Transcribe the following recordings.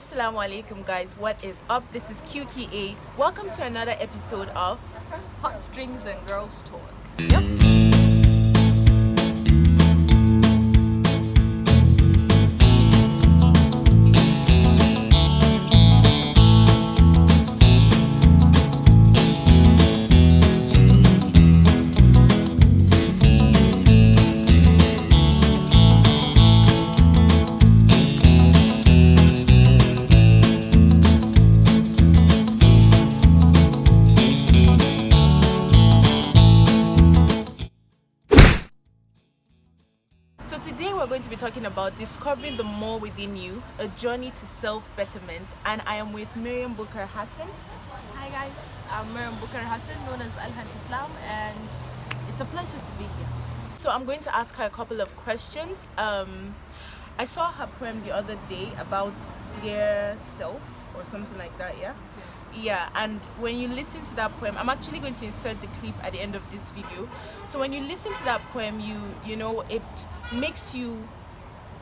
Assalamu alaikum guys, what is up? This is Qkea. Welcome to another episode of Hot Strings and Girls Talk. Yep. So today we're going to be talking about discovering the more within you, a journey to self-betterment, and I am with Miriam Booker Hassan. Hi guys, I'm Miriam Booker Hassan, known as Alhanislam, and it's a pleasure to be here. So I'm going to ask her a couple of questions. I saw her poem the other day about dear self or something like that, yeah? Yeah, and when you listen to that poem, I'm actually going to insert the clip at the end of this video. So when you listen to that poem, you know, it makes you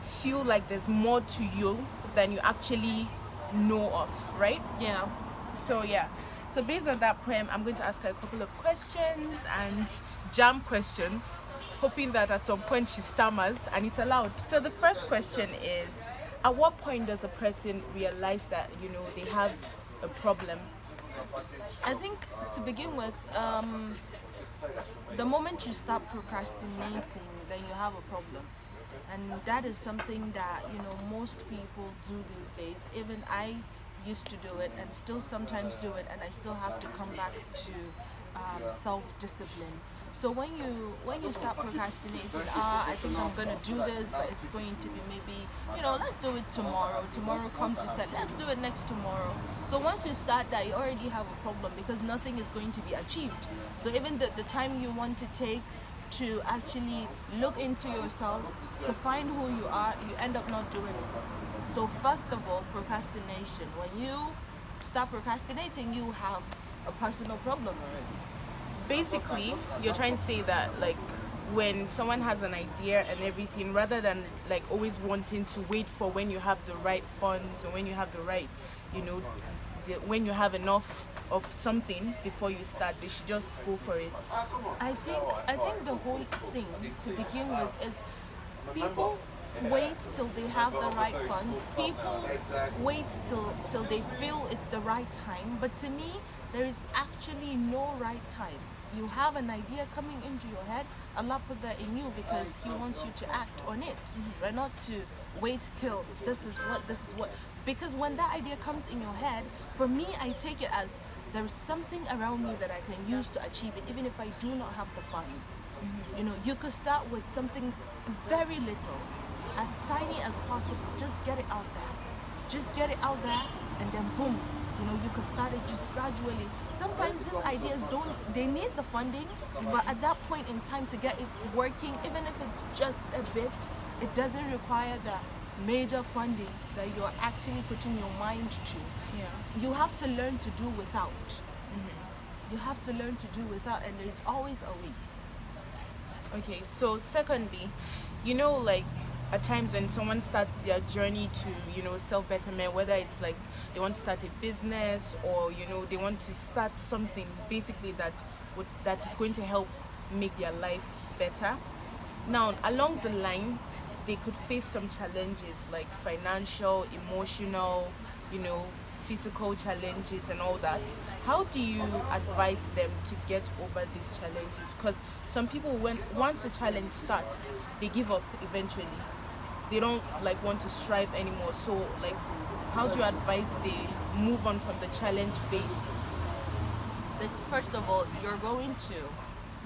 feel like there's more to you than you actually know of, right? Yeah. So yeah, so based on that poem, I'm going to ask her a couple of questions and jam questions, hoping that at some point she stammers and it's allowed. So the first question is, at what point does a person realize that, you know, they have a problem? I think to begin with, the moment you start procrastinating, then you have a problem. And that is something that, you know, most people do these days. Even I used to do it and still sometimes do it, and I still have to come back to self-discipline. So when you start procrastinating, I think I'm gonna do this, but it's going to be maybe, you know, let's do it tomorrow. Tomorrow comes, you said, let's do it next tomorrow. So once you start that, you already have a problem because nothing is going to be achieved. So even the time you want to take to actually look into yourself, to find who you are, you end up not doing it. So first of all, procrastination. When you start procrastinating, you have a personal problem already. Basically, you're trying to say that, like, when someone has an idea and everything, rather than like always wanting to wait for when you have the right funds or when you have the right, you know, when you have enough of something before you start, they should just go for it. I think the whole thing to begin with is people wait till they have the right funds. People wait till they feel it's the right time. But to me, there is actually no right time. You have an idea coming into your head, Allah put that in you because He wants you to act on it, right? Not to wait till this is what. Because when that idea comes in your head, for me, I take it as there's something around me that I can use to achieve it, even if I do not have the funds. You know, you could start with something very little, as tiny as possible. Just get it out there. Just get it out there, and then boom. You know, you could start it just gradually. Sometimes these ideas they need the funding, but at that point in time to get it working, even if it's just a bit, it doesn't require the major funding that you're actually putting your mind to. Yeah. You have to learn to do without. You have to learn to do without, and there's always a way. Okay, so secondly, you know, like at times when someone starts their journey to, you know, self-betterment, whether it's like they want to start a business or, you know, they want to start something basically that is going to help make their life better. Now, along the line, they could face some challenges like financial, emotional, you know, physical challenges and all that. How do you advise them to get over these challenges? Because some people, once the challenge starts, they give up eventually. They don't like want to strive anymore. So like, how do you advise they move on from the challenge phase? First of all,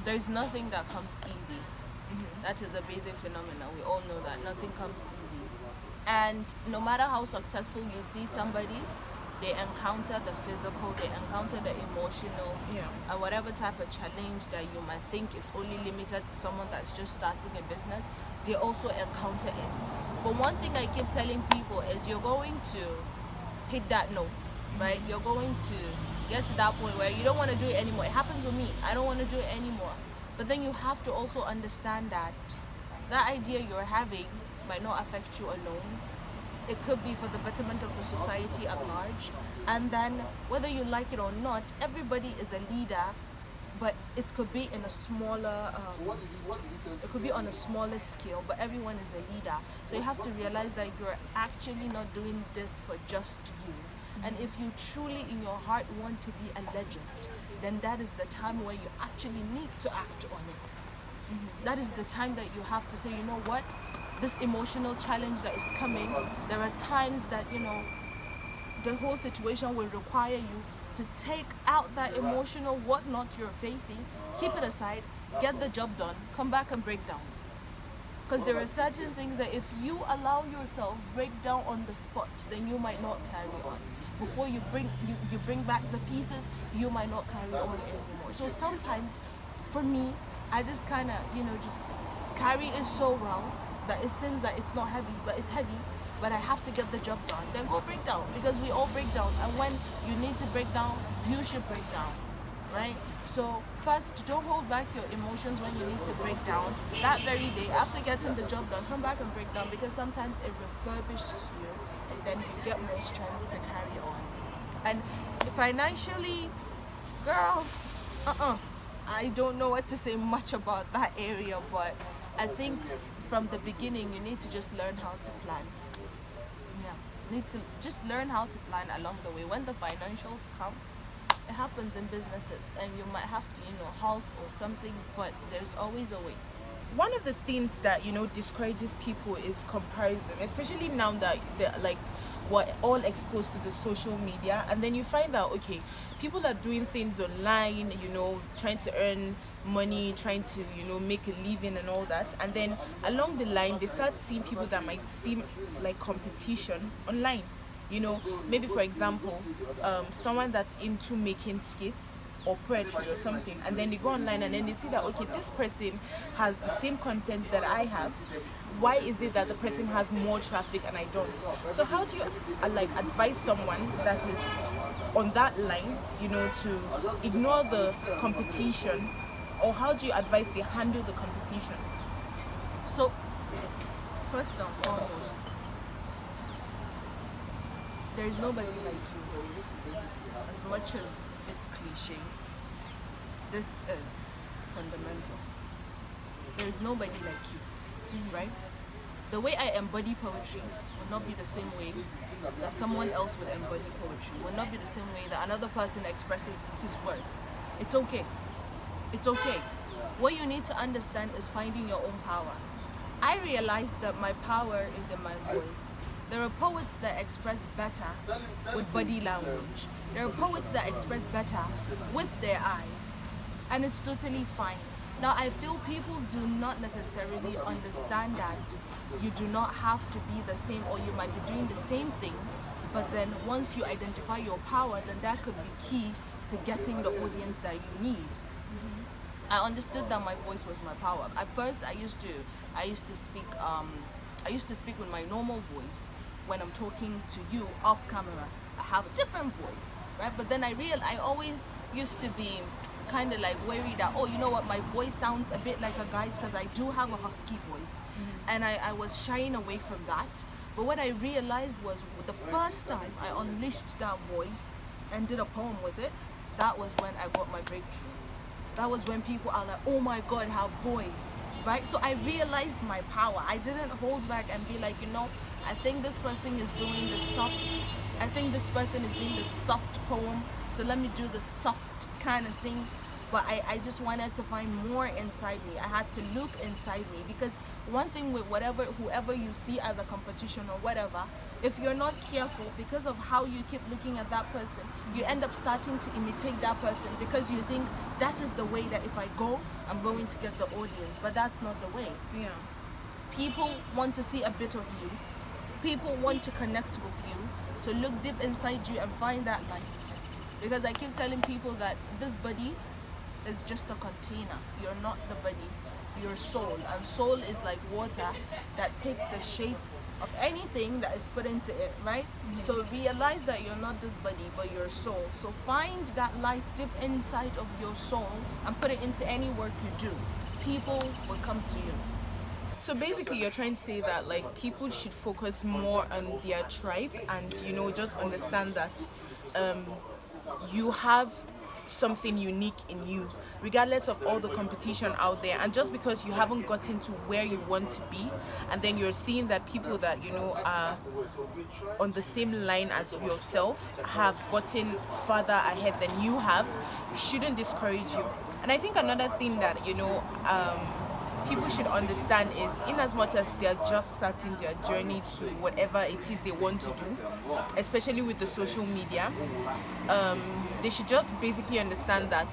there's nothing that comes easy. That is a basic phenomenon. We all know that nothing comes easy. And no matter how successful you see somebody, they encounter the physical, they encounter the emotional, and whatever type of challenge that you might think it's only limited to someone that's just starting a business, they also encounter it. But one thing I keep telling people is you're going to hit that note, right? You're going to get to that point where you don't want to do it anymore. It happens with me. I don't want to do it anymore. But then you have to also understand that that idea you're having might not affect you alone. it could be for the betterment of the society at large. And then whether you like it or not, everybody is a leader, but it could be in a smaller it could be on a smaller scale, but everyone is a leader. So you have to realize that you're actually not doing this for just you. And if you truly in your heart want to be a legend, then that is the time where you actually need to act on it. That is the time that you have to say, you know what, this emotional challenge that is coming, there are times that, you know, the whole situation will require you to take out that emotional whatnot you're facing, keep it aside, get the job done, come back and break down. Because there are certain things that if you allow yourself break down on the spot, then you might not carry on. Before you bring back the pieces, you might not carry on anymore. So sometimes, for me, I just kind of, you know, just carry it so well that it seems that it's not heavy, but it's heavy. But I have to get the job done. Then go break down, because we all break down. And when you need to break down, you should break down, right? So first, don't hold back your emotions when you need to break down. That very day, after getting the job done, come back and break down, because sometimes it refurbishes you, and then you get more strength to carry on. And financially, girl, I don't know what to say much about that area, but I think from the beginning, you need to just learn how to plan. Need to just learn how to plan along the way. When the financials come, it happens in businesses, and you might have to, you know, halt or something, but there's always a way. One of the things that, you know, discourages people is comparison, especially now that they're like we're all exposed to the social media, and then you find out, okay, people are doing things online, you know, trying to earn money, trying to, you know, make a living and all that, and then along the line they start seeing people that might seem like competition online, you know, maybe for example someone that's into making skits or poetry or something, and then they go online and then they see that, okay, this person has the same content that I have. Why is it that the person has more traffic and I don't? So how do you like advise someone that is on that line, you know, to ignore the competition, or how do you advise they handle the competition? So first and foremost, there is nobody like you. As much as it's cliche, this is fundamental. There is nobody like you, right? The way I embody poetry will not be the same way that someone else would embody poetry. Will not be the same way that another person expresses his words. It's okay. It's okay. What you need to understand is finding your own power. I realized that my power is in my voice. There are poets that express better with body language. There are poets that express better with their eyes. And it's totally fine. Now, I feel people do not necessarily understand that you do not have to be the same, or you might be doing the same thing, but then once you identify your power, then that could be key to getting the audience that you need. I understood that my voice was my power. At first, I used to speak with my normal voice when I'm talking to you off camera. I have a different voice, right? But then I always used to be kind of like worried that, oh, you know what, my voice sounds a bit like a guy's, because I do have a husky voice. And I was shying away from that. But what I realized was the first time I unleashed that voice and did a poem with it, that was when I got my breakthrough. That was when people are like, oh my God, her voice, right? So I realized my power. I didn't hold back and be like, you know, I think this person is doing the soft poem, so let me do the soft kind of thing. But I just wanted to find more inside me. I had to look inside me, because one thing with whoever you see as a competition or whatever, if you're not careful, because of how you keep looking at that person, you end up starting to imitate that person, because you think that is the way that if I go, I'm going to get the audience. But that's not the way. Yeah. People want to see a bit of you. People want to connect with you. So look deep inside you and find that light. Because I keep telling people that this body is just a container. You're not the body. Your soul, and soul is like water that takes the shape of anything that is put into it, right? So realize that you're not this body, but your soul. So find that light deep inside of your soul and put it into any work you do. People will come to you. So basically, you're trying to say that like people should focus more on their tribe and just understand that um, you have something unique in you, regardless of all the competition out there. And just because you haven't gotten to where you want to be, and then you're seeing that people that are on the same line as yourself have gotten farther ahead than you have, shouldn't discourage you. And I think another thing that people should understand is, in as much as they're just starting their journey to whatever it is they want to do, especially with the social media, they should just basically understand that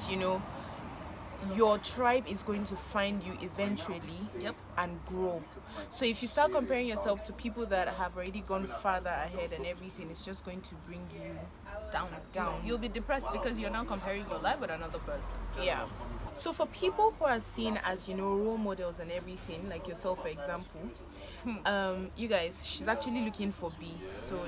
your tribe is going to find you eventually. Yep. And grow. So if you start comparing yourself to people that have already gone farther ahead and everything, it's just going to bring you down. You'll be depressed because you're now comparing your life with another person. Yeah. So for people who are seen as role models and everything, like yourself for example, you guys, she's actually looking for B, so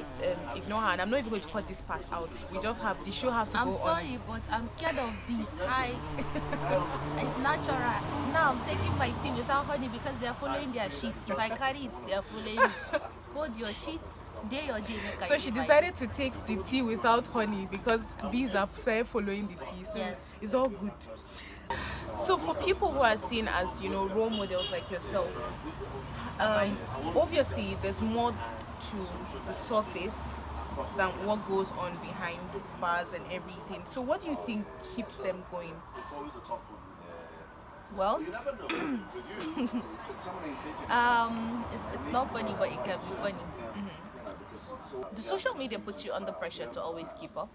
ignore her. And I'm not even going to cut this part out. We just have the show has to go on. I'm sorry, but I'm scared of bees. Hi. It's natural. Now I'm taking my tea without honey because they are following their sheets. If I carry it, they are following me. Hold your sheets. Day or day. So she decided to take the tea without honey because bees have started following the tea. So yes. It's all good. So for people who are seen as role models like yourself, obviously there's more to the surface than what goes on behind bars and everything. So what do you think keeps them going? Well, it's not funny, but it can be funny. The social media puts you under pressure to always keep up.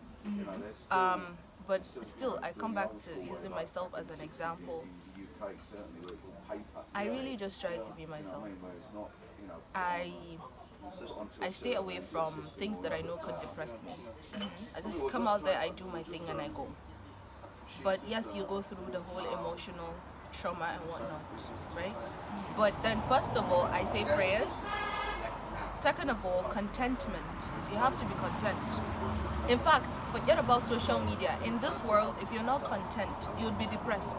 But still, I come back to using myself as an example. I really just try to be myself. I stay away from things that I know could depress me. I just come out there, I do my thing, and I go. But yes, you go through the whole emotional trauma and whatnot, right? But then first of all, I say prayers. Second of all, contentment. You have to be content. In fact, forget about social media. In this world, if you're not content, you'll be depressed.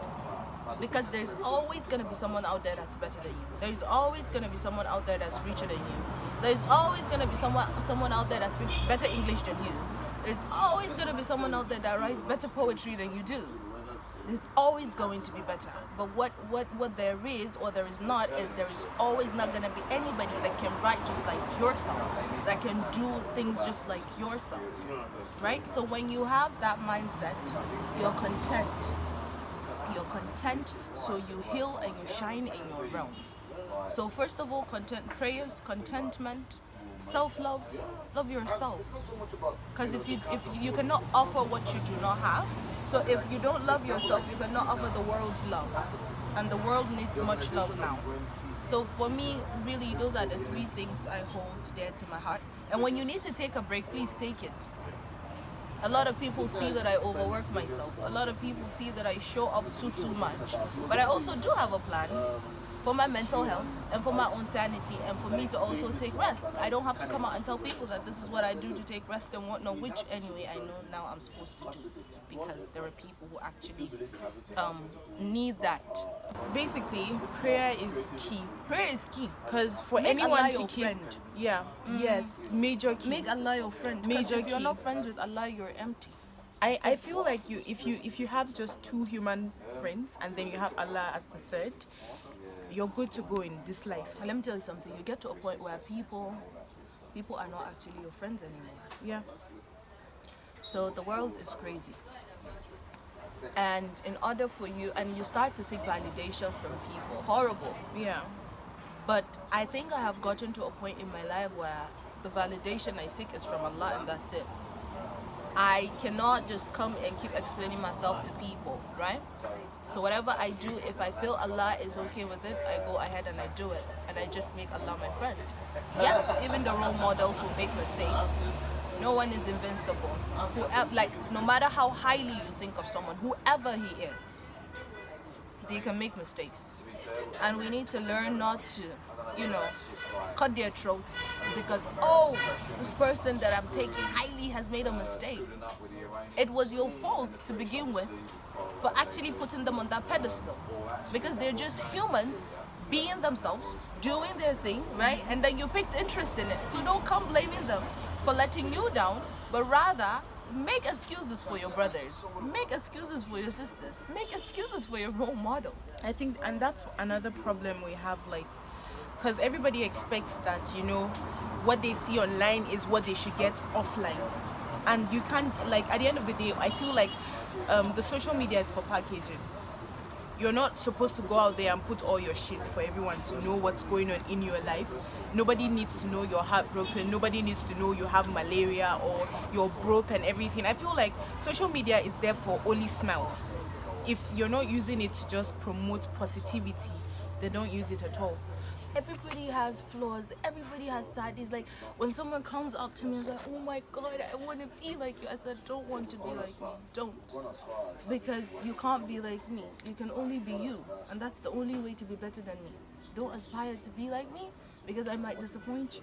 Because there's always going to be someone out there that's better than you. There's always going to be someone out there that's richer than you. There's always going to be someone out there that speaks better English than you. There's always going to be someone out there that writes better poetry than you do. There's always going to be better. But what there is or there is not is there is always not going to be anybody that can write just like yourself, that can do things just like yourself, right? So when you have that mindset, you're content. You're content, so you heal and you shine in your realm. So first of all, prayers, contentment, self-love, love yourself. Because if you cannot offer what you do not have, so if you don't love yourself, you cannot offer the world love. And the world needs much love now. So for me, really, those are the three things I hold dear to my heart. And when you need to take a break, please take it. A lot of people see that I overwork myself. A lot of people see that I show up too much. But I also do have a plan for my mental health and for my own sanity and for me to also take rest. I don't have to come out and tell people that this is what I do to take rest and whatnot, which anyway I know now I'm supposed to do because there are people who actually need that. Basically, prayer is key. Prayer is key. Because for Make anyone Allah to your keep... friend. Yeah, yes, major key. Make Allah your friend. Major If you're key. not friends with Allah, you're empty. I feel like if you have just two human friends and then you have Allah as the third, you're good to go in this life. And let me tell you something. You get to a point where people are not actually your friends anymore. Yeah. So the world is crazy. And in order for you, and you start to seek validation from people. Horrible. Yeah. But I think I have gotten to a point in my life where the validation I seek is from Allah and that's it. I cannot just come and keep explaining myself to people, right? So whatever I do, if I feel Allah is okay with it, I go ahead and I do it. And I just make Allah my friend. Yes, even the role models will make mistakes. No one is invincible. No matter how highly you think of someone, whoever he is, they can make mistakes. And we need to learn not to, cut their throats because, this person that I'm taking highly has made a mistake. It was your fault to begin with for actually putting them on that pedestal because they're just humans being themselves, doing their thing, right? And then you picked interest in it. So don't come blaming them for letting you down, but rather make excuses for your brothers, make excuses for your sisters, make excuses for your role models. I think, and that's another problem we have, like, because everybody expects that, you know, what they see online is what they should get offline. And you can't, like, at the end of the day, I feel like the social media is for packaging. You're not supposed to go out there and put all your shit for everyone to know what's going on in your life. Nobody needs to know you're heartbroken. Nobody needs to know you have malaria or you're broke and everything. I feel like social media is there for only smiles. If you're not using it to just promote positivity, then don't use it at all. Everybody has flaws, everybody has side days. Like when someone comes up to me and is like, oh my god, I want to be like you, I said, don't want to be like me, don't. Because you can't be like me, you can only be you, and that's the only way to be better than me. Don't aspire to be like me, because I might disappoint you,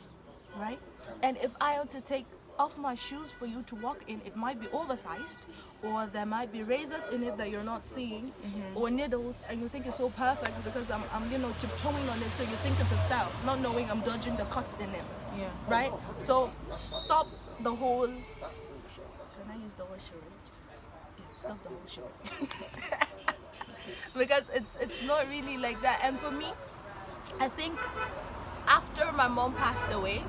right? And if I were to take off my shoes for you to walk in, it might be oversized, or there might be razors in it that you're not seeing, or needles, and you think it's so perfect because I'm you know, tiptoeing on it, so you think it's a style, not knowing I'm dodging the cuts in it. Yeah. Right? So stop the whole. Can I use the word charade? Yeah, stop the whole charade. Because it's not really like that. And for me, I think after my mom passed away,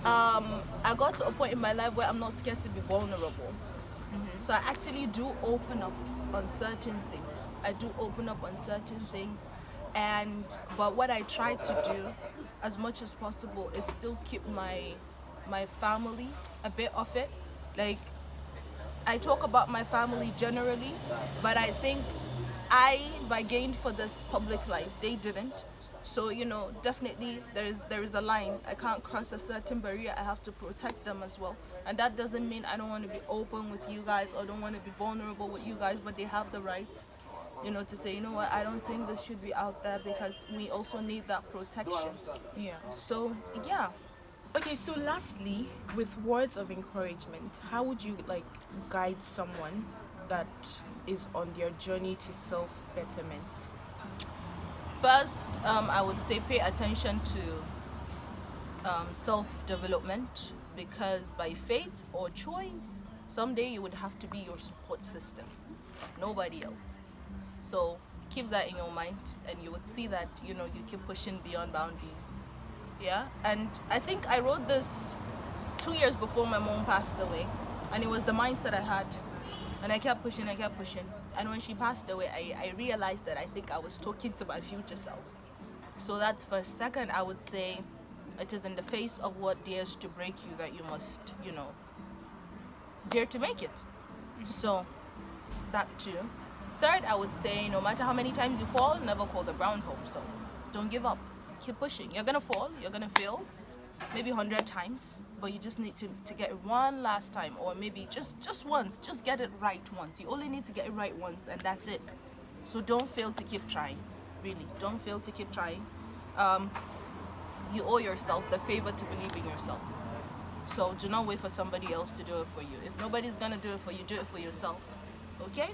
I got to a point in my life where I'm not scared to be vulnerable. So I actually do open up on certain things. I do open up on certain things, but what I try to do as much as possible is still keep my family a bit off it. Like, I talk about my family generally, but I think I bargained for this public life. They didn't. So, you know, definitely there is a line. I can't cross a certain barrier. I have to protect them as well. And that doesn't mean I don't want to be open with you guys or don't want to be vulnerable with you guys, but they have the right, you know, to say, you know what, I don't think this should be out there, because we also need that protection. Yeah. So, yeah. Okay, so lastly, with words of encouragement, how would you like guide someone that is on their journey to self-betterment? First, I would say pay attention to self-development, because by faith or choice, someday you would have to be your support system, nobody else. So keep that in your mind, and you would see that, you know, you keep pushing beyond boundaries. Yeah, and I think I wrote this 2 years before my mom passed away, and it was the mindset I had, and I kept pushing. And when she passed away, I realized that I think I was talking to my future self. So that's first. Second, I would say it is in the face of what dares to break you that you must, you know, dare to make it. So that too. Third, I would say no matter how many times you fall, never call the ground home. So don't give up. Keep pushing. You're gonna fall, you're gonna fail, maybe 100 times, but you just need to get it one last time, or maybe just once. Just get it right once. You only need to get it right once, and that's it. So don't fail to keep trying. Really, don't fail to keep trying. You owe yourself the favor to believe in yourself. So do not wait for somebody else to do it for you. If nobody's gonna do it for you, do it for yourself. Okay?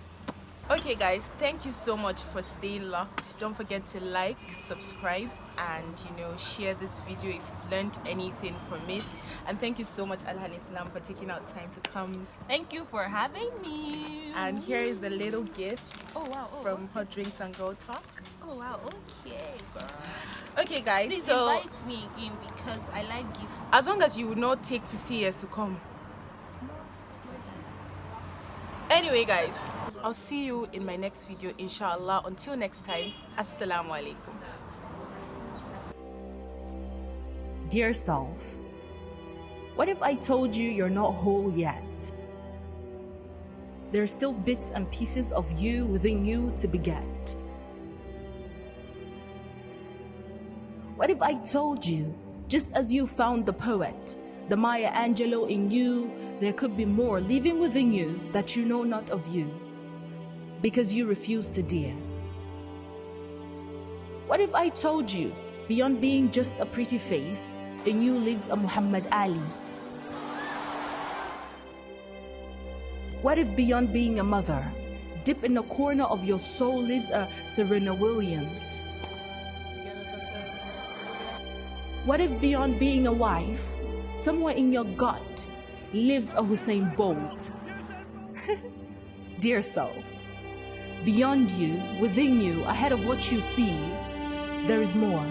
Okay guys, thank you so much for staying locked. Don't forget to like, subscribe, and you know, share this video if you've learned anything from it. And thank you so much, Alhanislam, for taking out time to come. Thank you for having me. And here is a little gift from Hot Drinks and Girl Talk. Oh wow, okay, girl. Okay guys, please so invite me again, because I like gifts. As long as you will not take 50 years to come. It's not Anyway guys, I'll see you in my next video, inshallah. Until next time, assalamu alaikum. Dear self, what if I told you you're not whole yet? There are still bits and pieces of you within you to beget. What if I told you, just as you found the poet, the Maya Angelou in you, there could be more living within you that you know not of you, because you refuse to dare? What if I told you, beyond being just a pretty face, in you lives a Muhammad Ali? What if beyond being a mother, deep in the corner of your soul lives a Serena Williams? What if beyond being a wife, somewhere in your gut lives a Hussein Bolt? Dear self, beyond you, within you, ahead of what you see, there is more.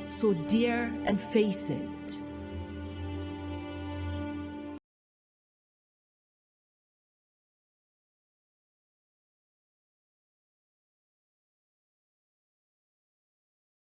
So dare and face it.